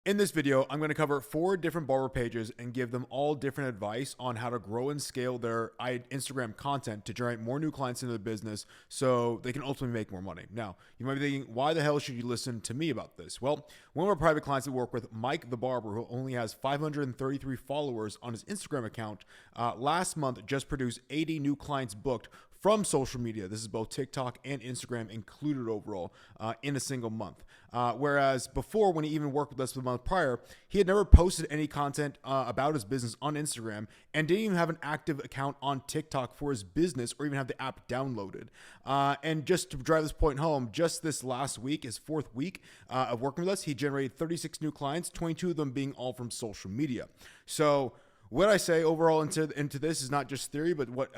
In this video, I'm going to cover 4 different barber pages and give them all different advice on how to grow and scale their Instagram content to generate more new clients into the business so they can ultimately make more money. Now, you might be thinking, why the hell should you listen to me about this? Well, one of our private clients we work with, Mike the Barber, who only has 533 followers on his Instagram account, last month just produced 80 new clients booked from social media. This is both TikTok and Instagram included overall in a single month. Whereas before, when he even worked with us the month prior, he had never posted any content about his business on Instagram and didn't even have an active account on TikTok for his business or even have the app downloaded. And just to drive this point home, just this last week, his 4th week of working with us, he generated 36 new clients, 22 of them being all from social media. So what I say overall into this is not just theory, but what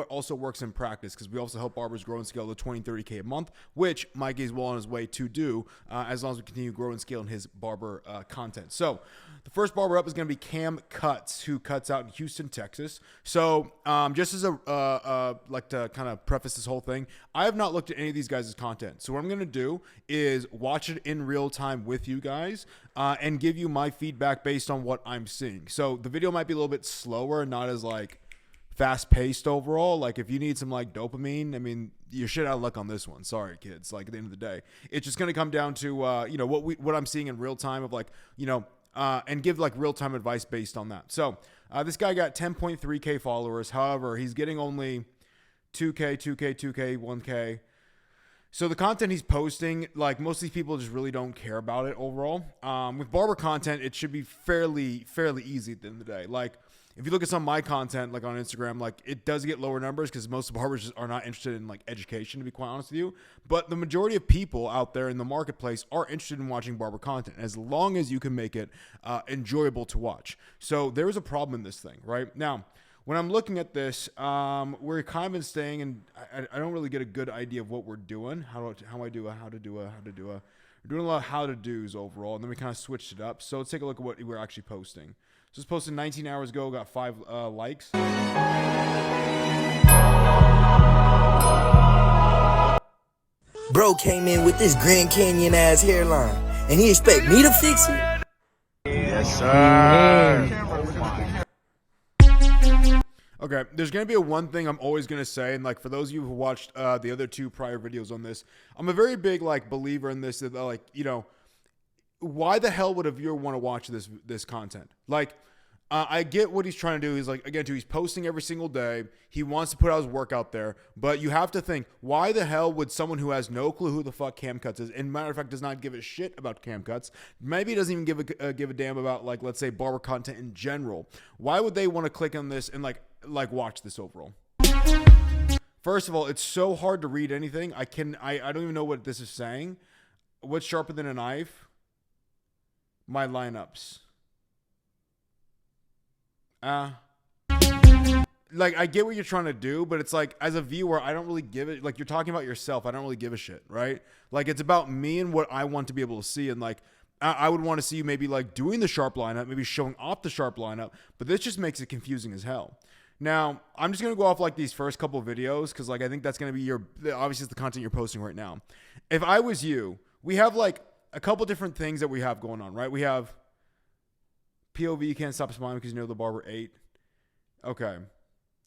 also works in practice, because we also help barbers grow and scale to 20, 30K a month, which Mikey is well on his way to do as long as we continue to grow and scale in his barber content. So the first barber up is going to be Cam Cuts, who cuts out in Houston, Texas. So just as like to kind of preface this whole thing, I have not looked at any of these guys' content. So what I'm going to do is watch it in real time with you guys and give you my feedback based on what I'm seeing. So the video might be a little bit slower, not as like fast paced overall. Like if you need some like dopamine, I mean, you're shit out of luck on this one. Sorry, kids. Like at the end of the day, it's just going to come down to, what I'm seeing in real time of like, and give like real time advice based on that. So this guy got 10.3K followers. However, he's getting only 2K, 2K, 2K, 1K. So the content he's posting, like most of these people just really don't care about it overall. With barber content, it should be fairly easy at the end of the day. Like if you look at some of my content, like on Instagram, like it does get lower numbers because most barbers just are not interested in like education, to be quite honest with you. But the majority of people out there in the marketplace are interested in watching barber content as long as you can make it enjoyable to watch. So there is a problem in this thing right now. When I'm looking at this, we're kind of been staying, and I don't really get a good idea of what we're doing. We're doing a lot of how to do's overall, and then we kind of switched it up. So let's take a look at what we're actually posting. So it's posted 19 hours ago, got 5 likes. Bro came in with this Grand Canyon ass hairline, and he expect me to fix it? Yes, sir. Okay, there's going to be a one thing I'm always going to say, and like for those of you who watched the other 2 prior videos on this, I'm a very big like believer in this, that like, why the hell would a viewer want to watch this content? Like, I get what he's trying to do. He's like, again, he's posting every single day. He wants to put out his work out there, but you have to think, why the hell would someone who has no clue who the fuck Cam Cuts is, and matter of fact, does not give a shit about Cam Cuts, maybe doesn't even give a damn about like, let's say barber content in general. Why would they want to click on this and like watch this overall? First of all, it's so hard to read anything. I don't even know what this is saying. What's sharper than a knife? My lineups. Like I get what you're trying to do, but it's like as a viewer, I don't really give it. Like you're talking about yourself, I don't really give a shit, right? Like it's about me and what I want to be able to see, and like I would want to see you maybe like doing the sharp lineup, maybe showing off the sharp lineup, but this just makes it confusing as hell. Now, I'm just going to go off like these first couple of videos because like I think that's going to be obviously it's the content you're posting right now. If I was you, we have like a couple different things that we have going on, right? We have POV, you can't stop smiling because you know the barber ate. Okay.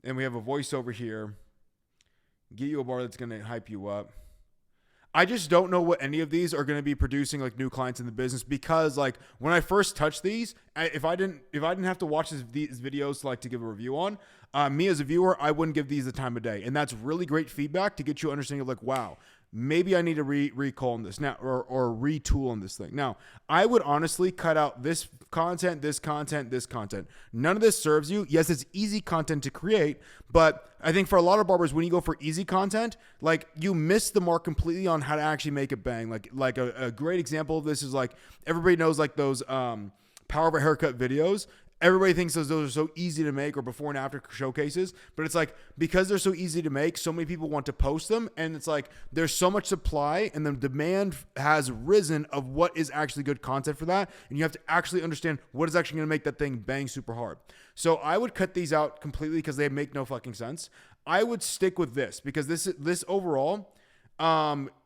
And we have a voiceover here. Get you a bar that's going to hype you up. I just don't know what any of these are going to be producing like new clients in the business, because like when I first touched these, if I didn't have to watch these videos to give a review on, me as a viewer, I wouldn't give these the time of day. And that's really great feedback to get you understanding of like, wow, maybe I need to recall on this now or retool on this thing. Now, I would honestly cut out this content, this content, this content. None of this serves you. Yes, it's easy content to create, but I think for a lot of barbers, when you go for easy content, like you miss the mark completely on how to actually make it bang. Like a great example of this is like everybody knows like those power of a haircut videos. Everybody thinks those are so easy to make, or before and after showcases, but it's like because they're so easy to make, so many people want to post them, and it's like there's so much supply and the demand has risen of what is actually good content for that, and you have to actually understand what is actually going to make that thing bang super hard. So I would cut these out completely because they make no fucking sense. I would stick with this because this overall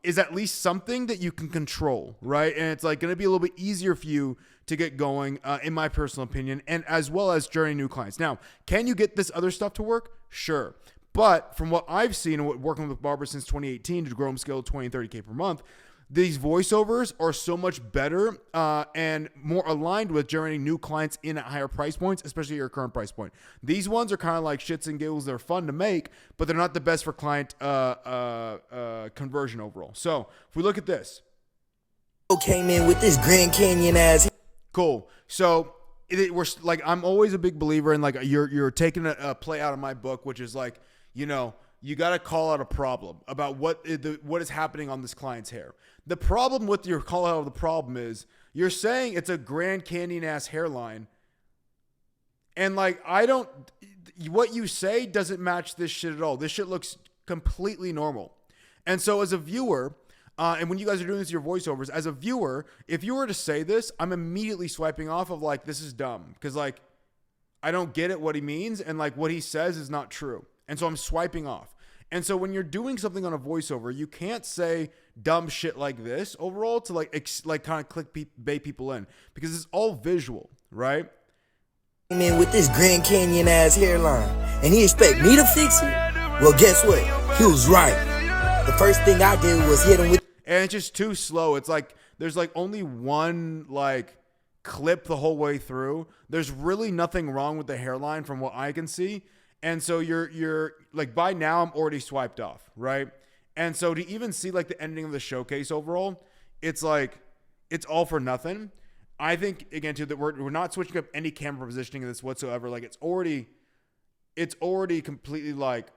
is at least something that you can control, right? And it's like going to be a little bit easier for you to get going, in my personal opinion, and as well as journeying new clients. Now, can you get this other stuff to work? Sure. But from what I've seen and working with barbers since 2018 to grow them scale 20 and 30K per month, these voiceovers are so much better and more aligned with generating new clients in at higher price points, especially your current price point. These ones are kind of like shits and giggles. They're fun to make, but they're not the best for client conversion overall. So if we look at this. Came in with this Grand Canyon ass. Cool. So we're like, I'm always a big believer in like you're taking a play out of my book, which is like, you got to call out a problem about what is happening on this client's hair. The problem with your call out of the problem is you're saying it's a Grand Canyon ass hairline. And like, what you say doesn't match this shit at all. This shit looks completely normal. And so as a viewer, and when you guys are doing this, your voiceovers, as a viewer, if you were to say this, I'm immediately swiping off of like, this is dumb. Because like, I don't get it what he means. And like what he says is not true. And so I'm swiping off. And so when you're doing something on a voiceover, you can't say dumb shit like this overall to like kind of clickbait people in, because it's all visual, right? Came in with this Grand Canyon ass hairline, and he expect me to fix it? Well, guess what? He was right. The first thing I did was hit him with. And it's just too slow. It's like there's like only one like clip the whole way through. There's really nothing wrong with the hairline from what I can see. And so you're like, by now I'm already swiped off, right? And so to even see like the ending of the showcase overall, it's like, it's all for nothing. I think again too that we're not switching up any camera positioning of this whatsoever. Like it's already completely like,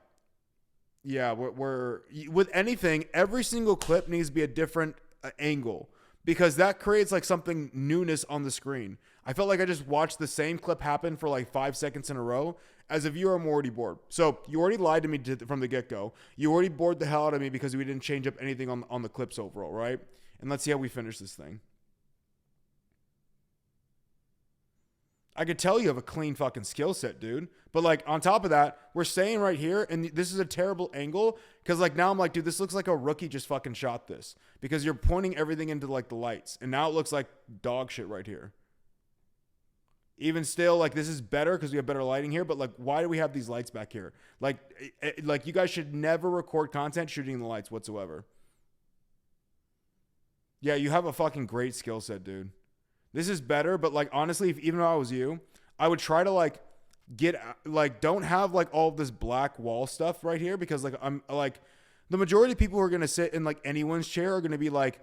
yeah, we're with anything, every single clip needs to be a different angle, because that creates like something newness on the screen. I felt like I just watched the same clip happen for like 5 seconds in a row. As a viewer, I'm already bored. So you already lied to me from the get-go. You already bored the hell out of me because we didn't change up anything on the clips overall, right? And let's see how we finish this thing. I could tell you have a clean fucking skill set, dude. But like on top of that, we're saying right here, and this is a terrible angle, because like now I'm like, dude, this looks like a rookie just fucking shot this, because you're pointing everything into like the lights, and now it looks like dog shit right here. Even still, like this is better because we have better lighting here, but like why do we have these lights back here? Like you guys should never record content shooting the lights whatsoever. Yeah, you have a fucking great skill set, dude. This is better, but like honestly, even if I was you, I would try to like don't have like all of this black wall stuff right here, because like I'm like the majority of people who are gonna sit in like anyone's chair are gonna be like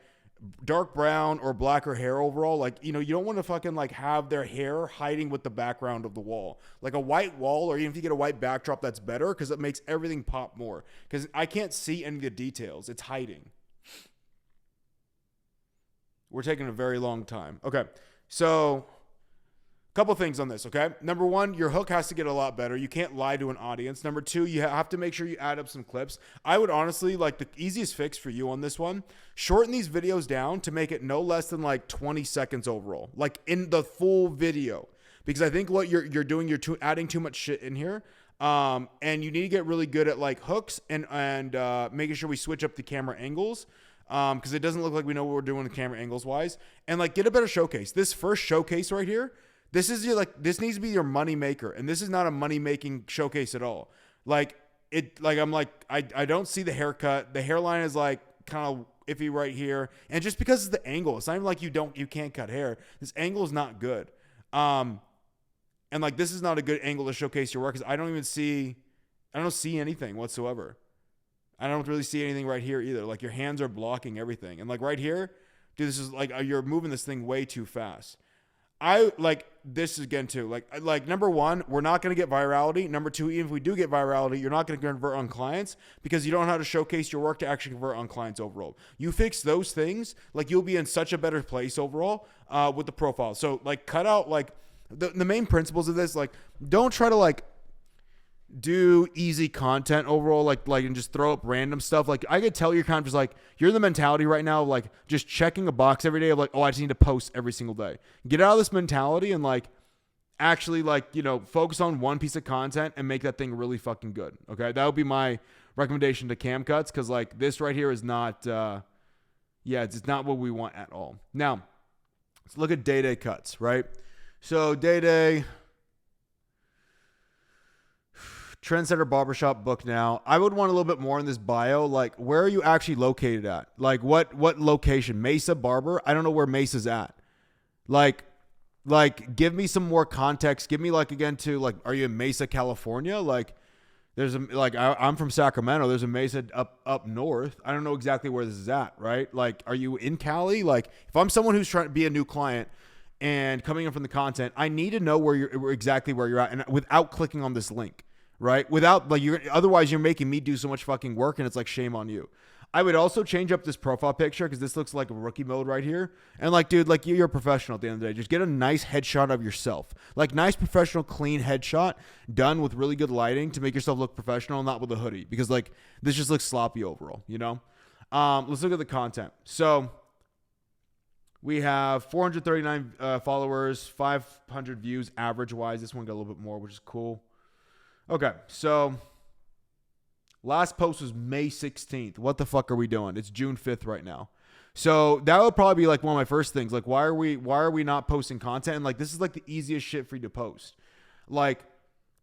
dark brown or blacker hair overall. Like, you don't want to fucking like have their hair hiding with the background of the wall. Like a white wall, or even if you get a white backdrop, that's better, because it makes everything pop more, because I can't see any of the details. It's hiding. We're taking a very long time. Okay, so couple things on this, okay? Number one, your hook has to get a lot better. You can't lie to an audience. Number two, you have to make sure you add up some clips. I would honestly, like the easiest fix for you on this one, shorten these videos down to make it no less than like 20 seconds overall, like in the full video. Because I think what you're doing, you're adding too much shit in here. And you need to get really good at like hooks and making sure we switch up the camera angles. Because it doesn't look like we know what we're doing with camera angles wise. And like get a better showcase. This first showcase right here, this needs to be your money maker, and this is not a money making showcase at all. I don't see the haircut. The hairline is like kind of iffy right here, and just because it's the angle, it's not even like you can't cut hair. This angle is not good, and like this is not a good angle to showcase your work, because I don't see anything whatsoever. I don't really see anything right here either. Like your hands are blocking everything, and like right here, dude, this is like you're moving this thing way too fast. I like this again too. Like number one, we're not going to get virality. Number two, even if we do get virality, you're not going to convert on clients, because you don't know how to showcase your work to actually convert on clients overall. You fix those things, like you'll be in such a better place overall with the profile. So like cut out like the main principles of this. Like don't try to like do easy content overall, like and just throw up random stuff. Like I could tell you're kind of just like, you're in the mentality right now of like just checking a box every day of like, oh, I just need to post every single day. Get out of this mentality and like actually like, focus on one piece of content and make that thing really fucking good. Okay. That would be my recommendation to cam cuts. Cause like this right here is not, it's not what we want at all. Now, Let's look at Dayday cuts, right? So Dayday, Trendsetter Barbershop book now. I would want a little bit more in this bio. Like, where are you actually located at? Like, what location? Mesa Barber? I don't know where Mesa's at. Like, give me some more context. Give me, like, again, to, like, are you in Mesa, California? Like, there's a, like, I'm from Sacramento. There's a Mesa up north. I don't know exactly where this is at, right? Like, are you in Cali? Like, if I'm someone who's trying to be a new client and coming in from the content, I need to know where you're exactly where you're at, and without clicking on this link. Right? Without, like, otherwise you're making me do so much fucking work, and it's like, shame on you. I would also change up this profile picture because this looks like a rookie mode right here. And, like, dude, like, you're a professional at the end of the day. Just get a nice headshot of yourself. Like, nice, professional, clean headshot done with really good lighting to make yourself look professional, not with a hoodie. Because, like, this just looks sloppy overall, you know? Let's look at the content. So we have 439 followers, 500 views average-wise. This one got a little bit more, which is cool. Okay, so last post was May 16th. What the fuck are we doing? It's June 5th right now. So that would probably be like one of my first things. Like, why are we not posting content? And, like, this is like the easiest shit for you to post. Like,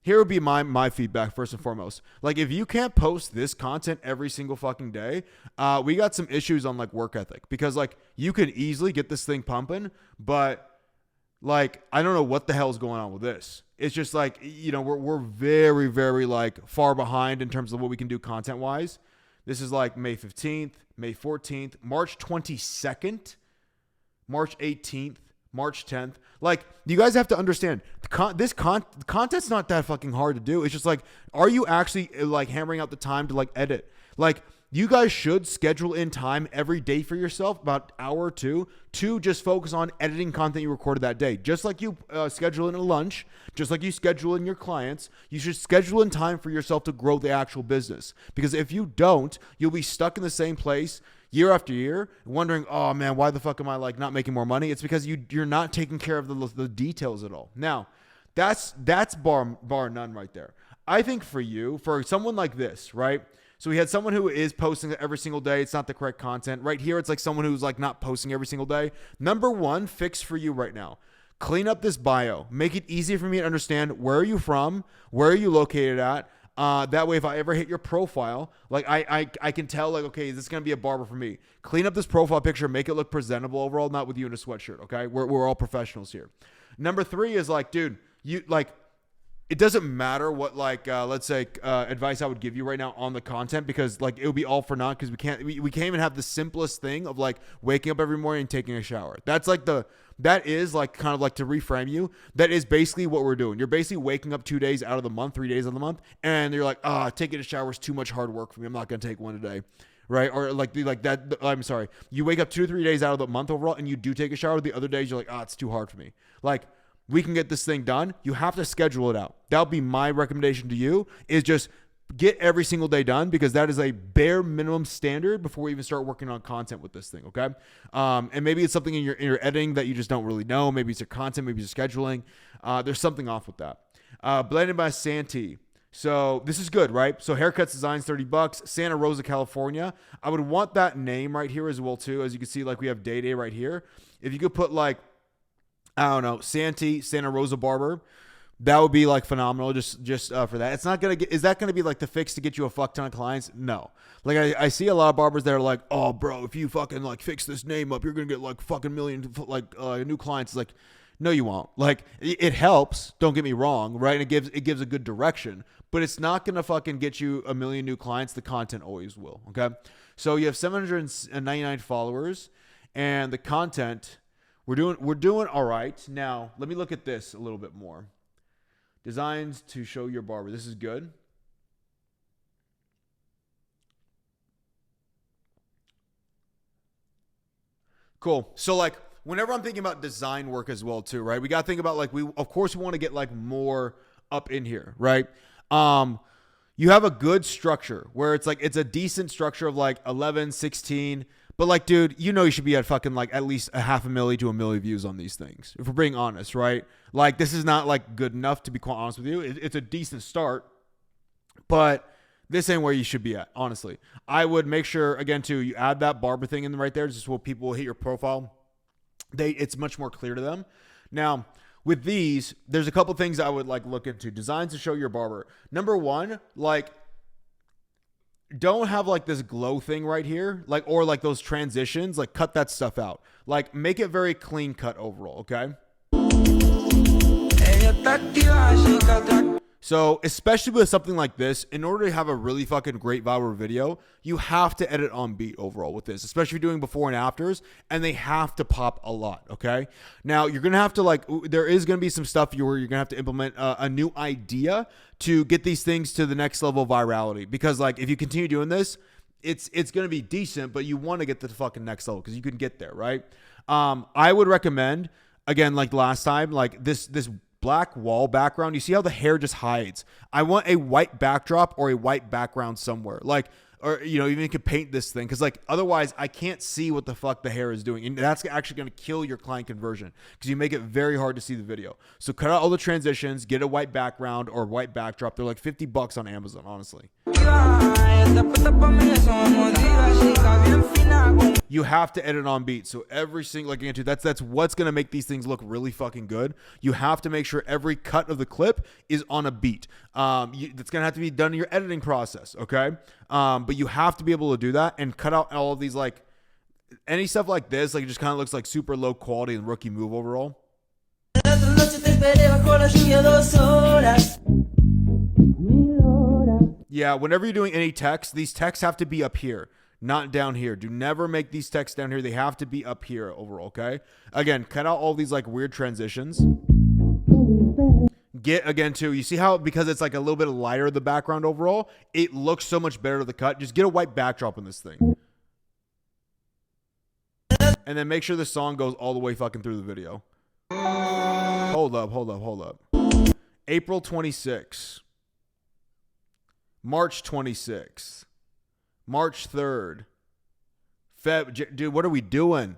here would be my feedback first and foremost. Like, if you can't post this content every single fucking day, we got some issues on, like, work ethic. Because, like, you could easily get this thing pumping, but, like, I don't know what the hell is going on with this. It's just like, you know, we're very, very, like, far behind in terms of what we can do content-wise. This is like May 15th, May 14th, March 22nd, March 18th, March 10th. Like, you guys have to understand, content's not that fucking hard to do. It's just like, are you actually, like, hammering out the time to, like, edit? Like, you guys should schedule in time every day for yourself, about an hour or two, to just focus on editing content you recorded that day. Just like you schedule in a lunch, just like you schedule in your clients, you should schedule in time for yourself to grow the actual business. Because if you don't, you'll be stuck in the same place year after year, wondering, oh man, why the fuck am I, like, not making more money? It's because you're not taking care of the details at all. Now, that's bar none right there. I think for you, for someone like this, right? So we had someone who is posting every single day. It's not the correct content. Right here, it's like someone who's, like, not posting every single day. Number one fix for you right now: clean up this bio. Make it easy for me to understand where are you from, where are you located at. That way, if I ever hit your profile, like, I can tell, like, okay, is this going to be a barber for me? Clean up this profile picture. Make it look presentable overall, not with you in a sweatshirt, okay? We're all professionals here. Number three is, like, dude, you, like, it doesn't matter what, like, let's say, advice I would give you right now on the content, because, like, it would be all for naught, because we can't even have the simplest thing of, like, waking up every morning and taking a shower. That's like that is, like, kind of like, to reframe you, that is basically what we're doing. You're basically waking up 2 days out of the month, 3 days of the month, and you're like, taking a shower is too much hard work for me. I'm not going to take one today. Right? Or like that. I'm sorry. You wake up 2 or 3 days out of the month overall and you do take a shower. The other days you're like, it's too hard for me. Like, we can get this thing done. You have to schedule it out. That'll be my recommendation to you, is just get every single day done, because that is a bare minimum standard before we even start working on content with this thing. Okay. And maybe it's something in your editing that you just don't really know. Maybe it's your content, maybe it's your scheduling. There's something off with that. Blended by Santi. So this is good, right? So haircuts, designs, $30, Santa Rosa, California. I would want that name right here as well too. As you can see, like, we have Dayday right here. If you could put, like, I don't know, Santi, Santa Rosa Barber, that would be, like, phenomenal just for that. It's not going to get, is that going to be, like, the fix to get you a fuck ton of clients? No. Like, I see a lot of barbers that are like, oh, bro, if you fucking, like, fix this name up, you're going to get, like, fucking million, like, new clients. It's like, no, you won't. Like, it helps. Don't get me wrong, right? And it gives a good direction, but it's not going to fucking get you a million new clients. The content always will. Okay. So you have 799 followers, and the content, we're doing all right. Now, let me look at this a little bit more. Designs to show your barber. This is good. Cool. So, like, whenever I'm thinking about design work as well too, right? We got to think about, like, of course we want to get, like, more up in here, right? You have a good structure where it's like, it's a decent structure of, like, 11, 16, but, like, dude, you know, you should be at fucking, like, at least 500,000 to 1 million views on these things, if we're being honest, right? Like, this is not, like, good enough, to be quite honest with you. It's a decent start, but this ain't where you should be at, honestly. I would make sure, again, too, you add that barber thing in right there, just so people will hit your profile. it's much more clear to them. Now, with these, there's a couple things I would like look into. Designs to show your barber. Number one, like, don't have like this glow thing right here, like, or like those transitions, like cut that stuff out. Like, make it very clean cut overall, okay? So, especially with something like this, in order to have a really fucking great viral video, you have to edit on beat overall with this, especially if you're doing before and afters, and they have to pop a lot, okay? Now, you're going to have to, like, there is going to be some stuff where you're going to have to implement a new idea to get these things to the next level of virality. Because, like, if you continue doing this, it's going to be decent, but you want to get to the fucking next level because you can get there, right? I would recommend, again, like last time, like this black wall background. You see how the hair just hides? I want a white backdrop or a white background somewhere. Like, or, you know, even you could paint this thing. Cause like, otherwise I can't see what the fuck the hair is doing. And that's actually going to kill your client conversion because you make it very hard to see the video. So cut out all the transitions, get a white background or white backdrop. They're like $50 on Amazon, honestly. You have to edit on beat. So every single, like, again, that's what's going to make these things look really fucking good. You have to make sure every cut of the clip is on a beat. That's going to have to be done in your editing process. Okay. But you have to be able to do that and cut out all of these, like any stuff like this. Like, it just kind of looks like super low quality and rookie move overall. Yeah. Whenever you're doing any text, these texts have to be up here, not down here. Do never make these texts down here. They have to be up here overall, okay? Again, cut out all these like weird transitions. Get, again, too, you see how, because it's like a little bit lighter, the background overall, it looks so much better to the cut. Just get a white backdrop on this thing. And then make sure the song goes all the way fucking through the video. Hold up. April 26th. March 26th. March 3rd. Dude, what are we doing?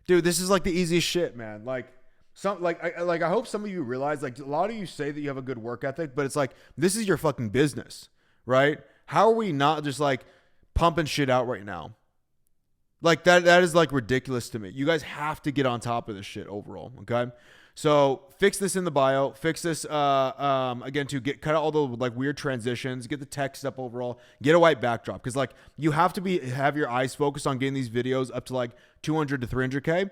Dude, this is like the easiest shit, man. Like, I hope some of you realize, like, a lot of you say that you have a good work ethic, but it's like, this is your fucking business, right? How are we not just like pumping shit out right now? Like, that is like ridiculous to me. You guys have to get on top of this shit overall, okay? So fix this in the bio, fix this, again, to cut out all the like weird transitions, get the text up overall, get a white backdrop. Cause like you have to have your eyes focused on getting these videos up to like 200 to 300K,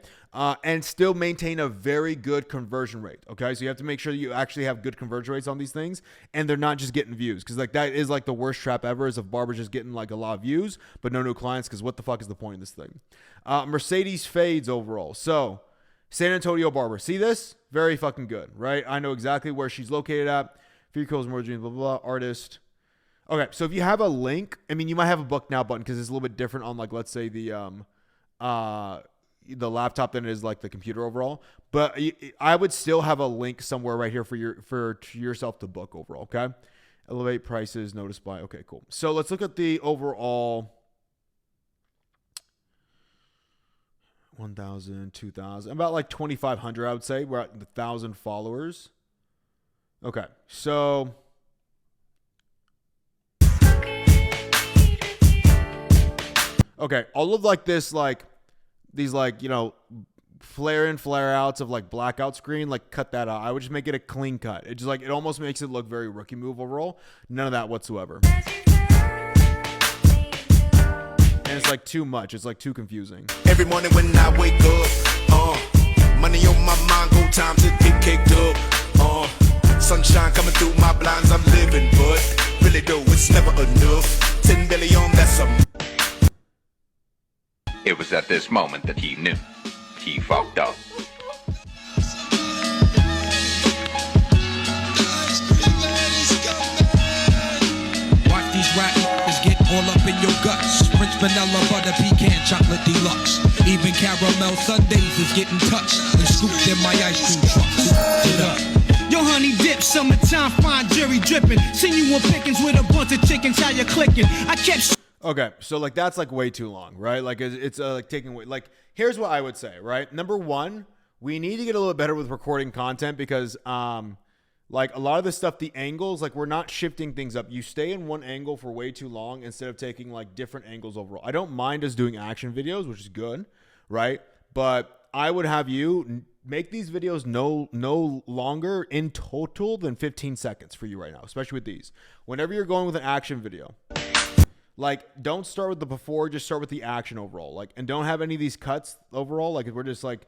and still maintain a very good conversion rate. Okay. So you have to make sure that you actually have good conversion rates on these things and they're not just getting views. Cause like that is like the worst trap ever, is if barbers just getting like a lot of views, but no new clients. Cause what the fuck is the point of this thing? Mercedes fades overall. So San Antonio barber. See this? Very fucking good, right? I know exactly where she's located at. Few kills, more dreams, blah, blah, blah. Artist. Okay, so if you have a link, I mean, you might have a book now button because it's a little bit different on, like, let's say the laptop than it is like the computer overall. But I would still have a link somewhere right here for yourself to book overall. Okay, elevate prices, notice by. Okay, cool. So let's look at the overall. 1,000, 2,000, about like 2,500, I would say. We're at 1,000 followers. Okay, so okay, all of like this, like these, like, you know, flare in, flare outs of like blackout screen, like cut that out. I would just make it a clean cut. It just like, it almost makes it look very rookie move overall. None of that whatsoever. And it's like too much. It's like too confusing. Every morning when I wake up, money on my mind, go time to get caked up. Sunshine coming through my blinds, I'm living, but really though, it's never enough. 10 billion, that's some. It was at this moment that he knew he fucked up. Watch these rap niggas get all up in your guts. French vanilla, butter, pecan, chocolate deluxe. Even caramel sundaes is getting touched and scooped in my ice cream truck. It up. Yo, honey dip, summertime, fine jury dripping. Seen you on pickings with a bunch of chickens, how you clicking? I kept. Okay, so like that's like way too long, right? Like it's like taking away. Like, here's what I would say, right? Number one, we need to get a little better with recording content because like a lot of the stuff, the angles, like we're not shifting things up. You stay in one angle for way too long instead of taking like different angles overall. I don't mind us doing action videos, which is good, right? But I would have you make these videos no longer in total than 15 seconds for you right now, especially with these. Whenever you're going with an action video, like, don't start with the before, just start with the action overall. Like, and don't have any of these cuts overall. Like, if we're just like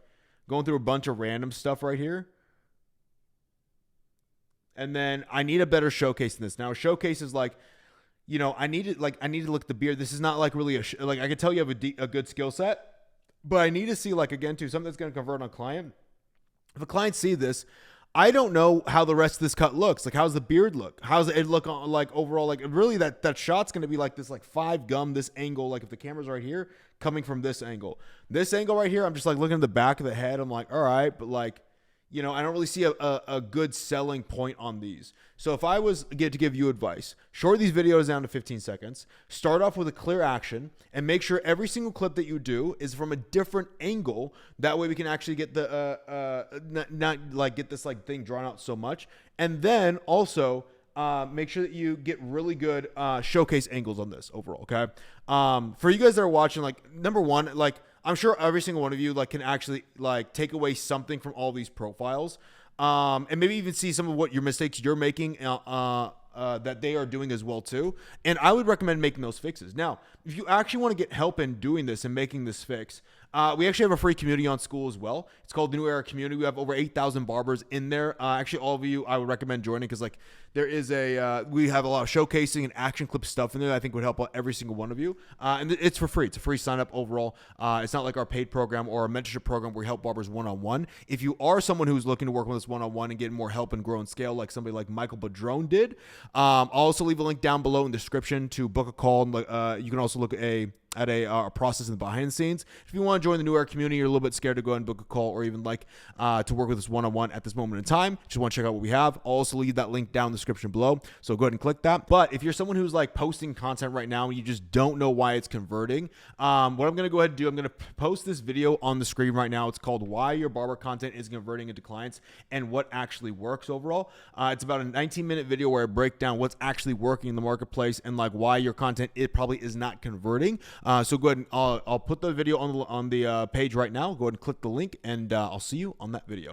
going through a bunch of random stuff right here. And then I need a better showcase than this. Now, a showcase is like, you know, I need to look at the beard. This is not like really like, I can tell you have a good skill set, but I need to see, like, again, too, something that's going to convert on client. If a client see this, I don't know how the rest of this cut looks. Like, how's the beard look? How's it look on, like, overall? Like, really, that shot's going to be like this, like 5 gum, this angle. Like, if the camera's right here, coming from this angle right here, I'm just like looking at the back of the head. I'm like, all right, but like, you know, I don't really see a good selling point on these. So if I was to give you advice, short these videos down to 15 seconds, start off with a clear action, and make sure every single clip that you do is from a different angle. That way we can actually get the, not like get this like thing drawn out so much. And then also make sure that you get really good showcase angles on this overall, okay? For you guys that are watching, like, number one, like, I'm sure every single one of you like can actually like take away something from all these profiles, and maybe even see some of what your mistakes you're making that they are doing as well too. And I would recommend making those fixes. Now, if you actually want to get help in doing this and making this fix, we actually have a free community on School as well. It's called the New Era Community. We have over 8,000 barbers in there. Actually, all of you, I would recommend joining, because like there is we have a lot of showcasing and action clip stuff in there that I think would help out every single one of you. And it's for free. It's a free sign up overall. It's not like our paid program or our mentorship program where we help barbers one-on-one. If you are someone who's looking to work with us one-on-one and get more help and grow and scale, like somebody like Michael Padron did, I'll also leave a link down below in the description to book a call. You can also look at a process in the behind the scenes. If you want to join the New Era Community, you're a little bit scared to go ahead and book a call, or even like to work with us one-on-one at this moment in time, just want to check out what we have, I'll also leave that link down in the description below, so go ahead and click that. But if you're someone who's like posting content right now and you just don't know why it's converting, what I'm going to go ahead and do, I'm going to post this video on the screen right now. It's called Why Your Barber Content is Converting into Clients and What Actually Works Overall. It's about a 19-minute video where I break down what's actually working in the marketplace and like why your content, it probably is not converting. So go ahead and I'll put the video on the page right now. Go ahead and click the link, and I'll see you on that video.